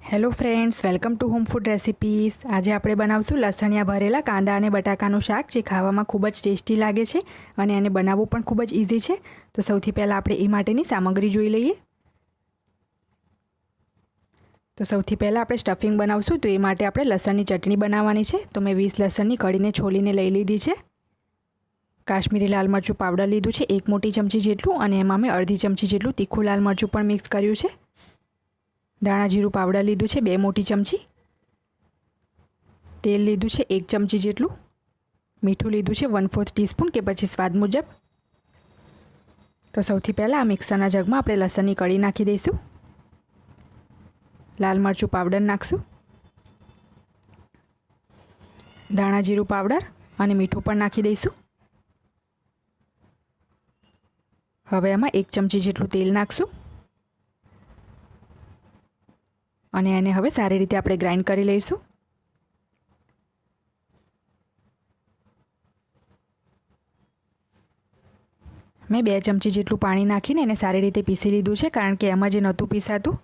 Hello friends, welcome to home food recipes. આજે આપણે બનાવશું લસણિયા ભરેલા કાંદા અને બટાકાનું શાક, જે ખાવામાં ખૂબ જ ટેસ્ટી લાગે છે અને એને બનાવવું પણ ખૂબ જ ઇઝી છે। તો સૌથી પહેલાં આપણે એ માટેની સામગ્રી જોઈ લઈએ। તો સૌથી પહેલાં આપણે સ્ટફિંગ બનાવશું, તો એ માટે આપણે લસણની ચટણી બનાવવાની છે। તો મેં 20 લસણની કળીને છોલીને લઈ લીધી છે। કાશ્મીરી લાલ મરચું પાવડર લીધું છે 1 મોટી ચમચી જેટલું, અને એમાં મેં અડધી ચમચી જેટલું તીખું લાલ મરચું પણ મિક્સ કર્યું છે। દાણા જીરું પાવડર લીધું છે 2 મોટી ચમચી, તેલ લીધું છે 1 ચમચી જેટલું, મીઠું લીધું છે 1/4 ટીસ્પૂન કે પછી સ્વાદ મુજબ। તો સૌથી પહેલાં આ મિક્સરના જગમાં આપણે લસણની કળી નાખી દઈશું, લાલ મરચું પાવડર નાખશું, દાણા જીરું પાવડર અને મીઠું પણ નાખી દઈશું। હવે એમાં 1 ચમચી જેટલું તેલ નાખશું અને એને હવે સારી રીતે આપણે ગ્રાઇન્ડ કરી લઈશું। મેં 2 ચમચી જેટલું પાણી નાખીને એને સારી રીતે પીસી લીધું છે, કારણ કે એમાં જે નહોતું પીસાતું,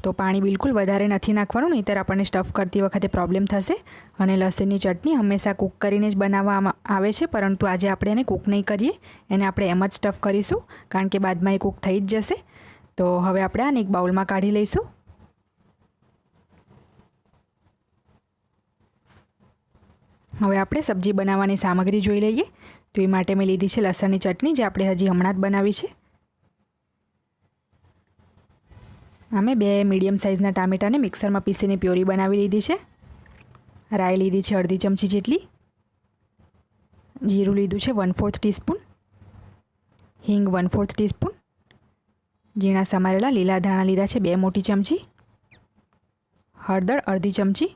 તો પાણી બિલકુલ વધારે નથી નાખવાનું, નહીંતર આપણને સ્ટફ કરતી વખતે પ્રોબ્લેમ થશે। અને લસણની ચટણી હંમેશા કૂક કરીને જ બનાવવામાં આવે છે, પરંતુ આજે આપણે એને કૂક નહીં કરીએ, એને આપણે એમ જ સ્ટફ કરીશું, કારણ કે બાદમાં એ કૂક થઈ જ જશે। તો હવે આપણે આને એક બાઉલમાં કાઢી લઈશું। હવે આપણે સબ્જી બનાવવાની સામગ્રી જોઈ લઈએ। તો એ માટે મેં લીધી છે લસણની ચટણી, જે આપણે હજી હમણાં જ બનાવી છે। અમે 2 મીડિયમ સાઇઝના ટામેટાને મિક્સરમાં પીસીને પ્યોરી બનાવી લીધી છે। રાઈ લીધી છે અડધી ચમચી જેટલી, જીરું લીધું છે 1/4 ટીસ્પૂન, હિંગ 1/4 ટીસ્પૂન, ઝીણા સમારેલા લીલા ધાણા લીધા છે 2 મોટી ચમચી, હળદર અડધી ચમચી,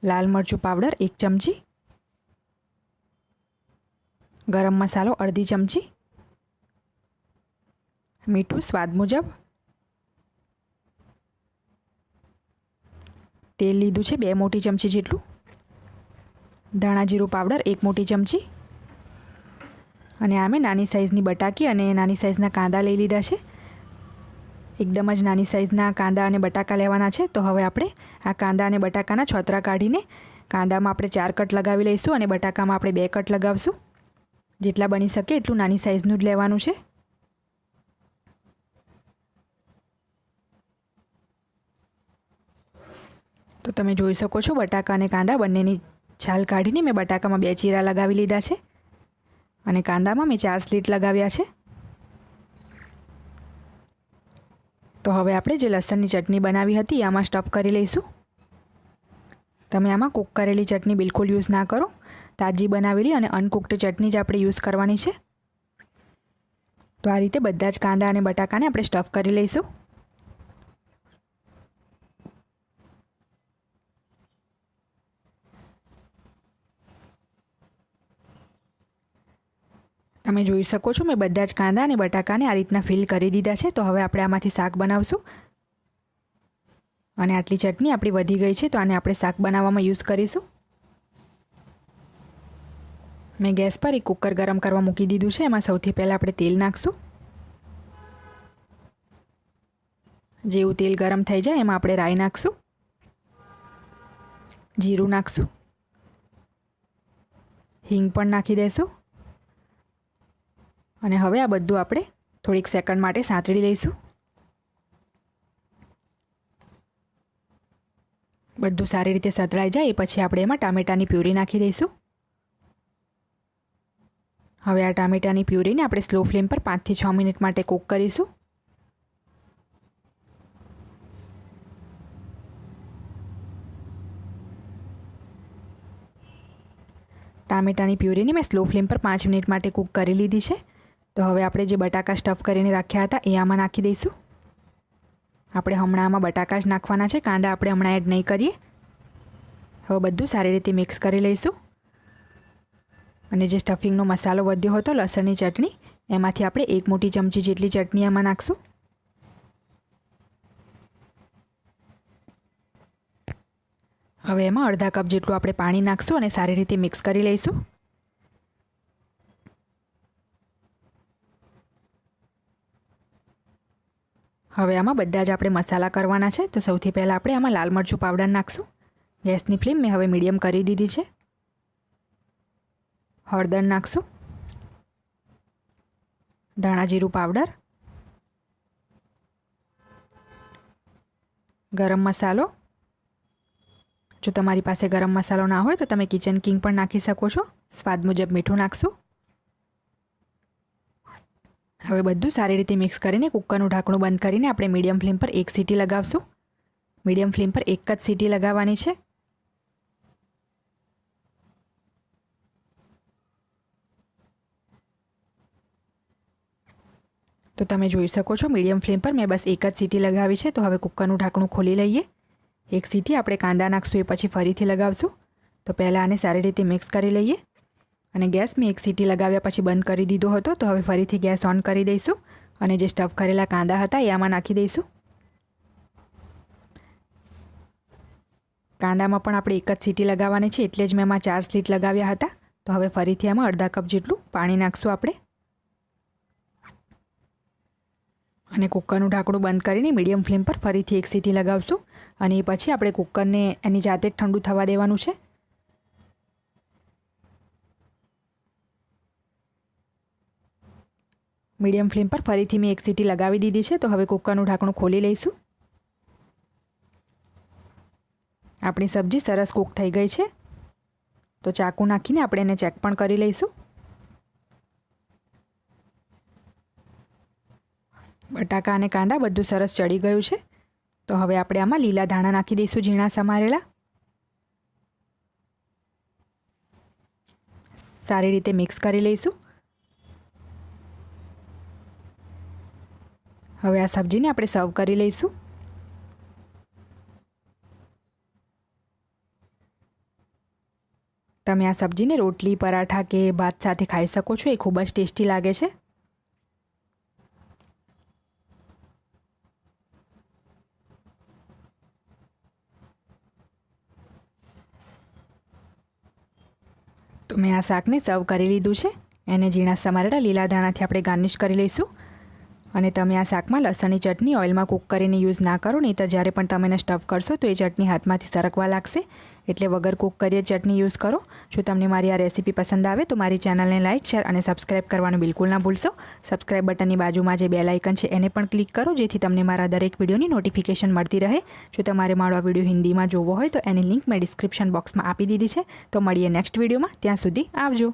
લાલ મરચું પાવડર 1 ચમચી, ગરમ મસાલો અડધી ચમચી, મીઠું સ્વાદ મુજબ, તેલ લીધું છે 2 મોટી ચમચી જેટલું, ધાણા જીરું પાવડર 1 મોટી ચમચી, અને આમે નાની સાઇઝની બટાકી અને નાની સાઇઝના કાંદા લઈ લીધા છે। એકદમ જ નાની સાઇઝના કાંદા અને બટાકા લેવાના છે। તો હવે આપણે આ કાંદા અને બટાકાના છોતરા કાઢીને કાંદામાં આપણે 4 કટ લગાવી લઈશું અને બટાકામાં આપણે 2 કટ લગાવશું। જેટલા બની શકે એટલું નાની સાઇઝનું જ લેવાનું છે। તો તમે જોઈ શકો છો, બટાકા અને કાંદા બંનેની છાલ કાઢીને મેં બટાકામાં 2 ચીરા લગાવી લીધા છે અને કાંદામાં મેં 4 સ્લીટ લગાવ્યા છે। તો હવે આપણે જે લસણની ચટણી બનાવી હતી આમાં સ્ટફ કરી લઈશું। તમે આમાં કૂક કરેલી ચટણી બિલકુલ યુઝ ના કરો, તાજી બનાવેલી અને અનકૂક્ડ ચટણી જ આપણે યુઝ કરવાની છે। તો આ રીતે બધા જ કાંદા અને બટાકાને આપણે સ્ટફ કરી લઈશું। તમે જોઈ શકો છો, મેં બધા જ કાંદા અને બટાકાને આ રીતના ફિલ કરી દીધા છે। તો હવે આપણે આમાંથી શાક બનાવશું અને આટલી ચટણી આપણી વધી ગઈ છે, તો આને આપણે શાક બનાવવામાં યુઝ કરીશું। મેં ગેસ પર એક કુકર ગરમ કરવા મૂકી દીધું છે। એમાં સૌથી પહેલાં આપણે તેલ નાખશું। જેવું તેલ ગરમ થઈ જાય એમાં આપણે રાઈ નાખશું, જીરું નાખશું, હિંગ પણ નાખી દઈશું અને હવે આ બધું આપણે થોડીક સેકન્ડ માટે સાંતળી લઈશું। બધું સારી રીતે સતળાઈ જાય એ પછી આપણે એમાં ટામેટાની પ્યુરી નાખી દઈશું। હવે આ ટામેટાની પ્યુરીને આપણે સ્લો ફ્લેમ પર 5 થી 6 મિનિટ માટે કૂક કરીશું। ટામેટાની પ્યુરીને મેં સ્લો ફ્લેમ પર 5 મિનિટ માટે કૂક કરી લીધી છે। તો હવે આપણે જે બટાકા સ્ટફ કરીને રાખ્યા હતા એ આમાં નાખી દઈશું। આપણે હમણાં આમાં બટાકા જ નાખવાના છે, કાંદા આપણે હમણાં એડ નહીં કરીએ। હવે બધું સારી રીતે મિક્સ કરી લઈશું અને જે સ્ટફિંગનો મસાલો વધ્યો હતો લસણની ચટણી, એમાંથી આપણે 1 મોટી ચમચી જેટલી ચટણી આમાં નાખશું। હવે એમાં અડધા કપ જેટલું આપણે પાણી નાખશું અને સારી રીતે મિક્સ કરી લઈશું। હવે આમાં બધા જ આપણે મસાલા કરવાના છે. તો સૌથી પહેલાં આપણે આમાં લાલ મરચું પાવડર નાખશું. ગેસની ફ્લેમ મેં હવે મીડિયમ કરી દીધી છે. હળદર નાખશું, ધાણા જીરું પાવડર, ગરમ મસાલો. જો તમારી પાસે ગરમ મસાલો ના હોય તો તમે કિચન કિંગ પણ નાખી શકો છો. સ્વાદ મુજબ મીઠું નાખશું. હવે બધું સારી રીતે મિક્સ કરીને કુકરનું ઢાંકણું બંધ કરીને આપણે મીડિયમ ફ્લેમ પર એક સીટી લગાવશું. મીડિયમ ફ્લેમ પર એક જ સીટી લગાવવાની છે. તો તમે જોઈ શકો છો મીડિયમ ફ્લેમ પર મેં બસ એક જ સીટી લગાવી છે. તો હવે કુકરનું ઢાંકણું ખોલી લઈએ. એક સીટી આપણે કાંદા નાખશું, એ પછી ફરીથી લગાવશું. તો પહેલાં આને સારી રીતે મિક્સ કરી લઈએ. અને ગેસ મેં એક સીટી લગાવ્યા પછી બંધ કરી દીધો હતો. તો હવે ફરીથી ગેસ ઓન કરી દઈશું અને જે સ્ટફ કરેલા કાંદા હતા એ આમાં નાખી દઈશું. કાંદામાં પણ આપણે એક જ સીટી લગાવવાની છે, એટલે જ મેં એમાં 4 સ્લીટ લગાવ્યા હતા. તો હવે ફરીથી આમાં અડધા કપ જેટલું પાણી નાખશું આપણે અને કુકરનું ઢાંકણું બંધ કરીને મીડિયમ ફ્લેમ પર ફરીથી એક સીટી લગાવશું. અને એ પછી આપણે કુકરને એની જાતે જ ઠંડુ થવા દેવાનું છે. મીડિયમ ફ્લેમ પર ફરીથી મેં એક સીટી લગાવી દીધી છે. તો હવે કુકરનું ઢાંકણું ખોલી લઈશું. આપણી સબ્જી સરસ કૂક થઈ ગઈ છે. તો ચાકુ નાખીને આપણે એને ચેક પણ કરી લઈશું. બટાકા અને કાંદા બધું સરસ ચડી ગયું છે. તો હવે આપણે આમાં લીલા ધાણા નાખી દઈશું, ઝીણા સમારેલા. સારી રીતે મિક્સ કરી લઈશું. હવે આ સબ્જીને આપણે સર્વ કરી લઈશું. તમે આ સબ્જીને રોટલી, પરાઠા કે ભાત સાથે ખાઈ શકો છો. એ ખૂબ જ ટેસ્ટી લાગે છે. તો મેં આ શાકને સર્વ કરી લીધું છે. એને ઝીણા સમારેલા લીલા ધાણાથી આપણે ગાર્નિશ કરી લઈશું. અને તમે આ શાકમાં લસણની ચટણી ઓઇલમાં કૂક કરીને યુઝ ના કરો, નહીંતર જ્યારે પણ તમે એને સ્ટફ કરશો તો એ ચટણી હાથમાંથી સરકવા લાગશે. એટલે વગર કૂક કરીએ ચટણી યુઝ કરો. જો તમને મારી આ રેસીપી પસંદ આવે તો મારી ચેનલને લાઇક, શેર અને સબસ્ક્રાઇબ કરવાનું બિલકુલ ના ભૂલશો. સબસ્ક્રાઇબ બટનની બાજુમાં જે બેલ આઇકન છે એને પણ ક્લિક કરો, જેથી તમને મારા દરેક વિડીયોની નોટિફિકેશન મળતી રહે. જો તમારે મારો આ વિડીયો હિન્દીમાં જોવો હોય તો એની લિંક મેં ડિસ્ક્રિપ્શન બોક્સમાં આપી દીધી છે. તો મળીએ નેક્સ્ટ વિડીયોમાં. ત્યાં સુધી આવજો.